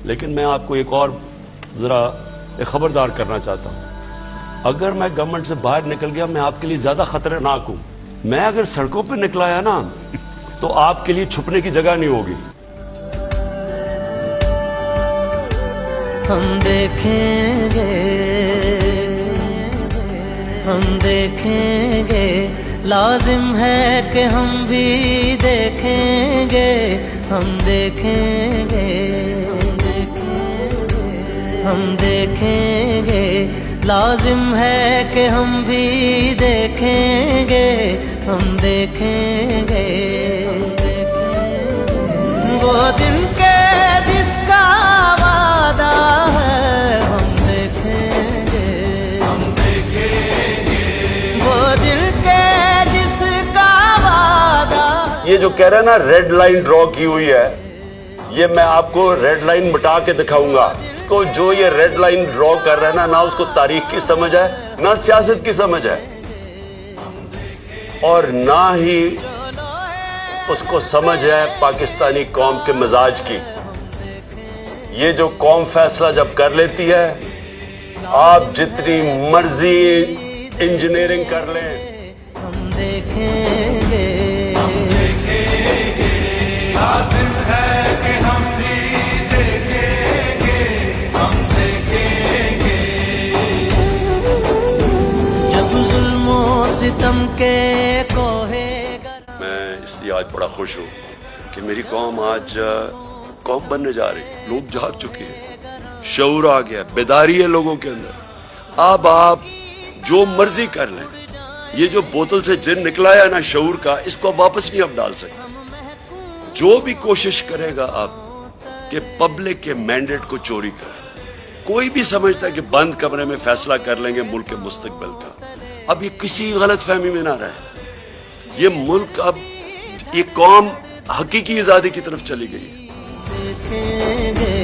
لیکن میں آپ کو ایک اور ذرا خبردار کرنا چاہتا ہوں، اگر میں گورنمنٹ سے باہر نکل گیا میں آپ کے لیے زیادہ خطرناک ہوں. میں اگر سڑکوں پہ نکلا ہے نا تو آپ کے لیے چھپنے کی جگہ نہیں ہوگی. ہم دیکھیں گے لازم ہے کہ ہم بھی دیکھیں گے. ہم دیکھیں گے لازم ہے کہ ہم بھی دیکھیں گے. ہم دیکھیں گے وہ دن کے جس کا وعدہ ہے. ہم دیکھیں گے وہ دن کے جس کا وعدہ. یہ جو کہہ رہے ہیں نا ریڈ لائن ڈرا کی ہوئی ہے، یہ میں آپ کو ریڈ لائن مٹا کے دکھاؤں گا. اس کو جو یہ ریڈ لائن ڈرا کر رہا ہے نا، نہ اس کو تاریخ کی سمجھ ہے، نہ سیاست کی سمجھ ہے، اور نہ ہی اس کو سمجھ ہے پاکستانی قوم کے مزاج کی. یہ جو قوم فیصلہ جب کر لیتی ہے، آپ جتنی مرضی انجینئرنگ کر لیں. ہم دیکھیں گے لازم ہے کہ ہم بھی دیکھیں گے. ہم دیکھیں گے جب ظلم و ستم کے کوہے گر. میں اس لیے آج بڑا خوش ہوں کہ میری قوم آج قوم بننے جا رہی ہے. لوگ جاگ چکے ہیں، شعور آ گیا، بیداری ہے لوگوں کے اندر. اب آپ جو مرضی کر لیں، یہ جو بوتل سے جن نکلا ہے نا شعور کا، اس کو واپس نہیں اب ڈال سکتے. جو بھی کوشش کرے گا اب کہ پبلک کے مینڈیٹ کو چوری کرے، کوئی بھی سمجھتا ہے کہ بند کمرے میں فیصلہ کر لیں گے ملک کے مستقبل کا، اب یہ کسی غلط فہمی میں نہ رہے. یہ ملک اب یہ قوم حقیقی آزادی کی طرف چلی گئی ہے. دیکھیں گے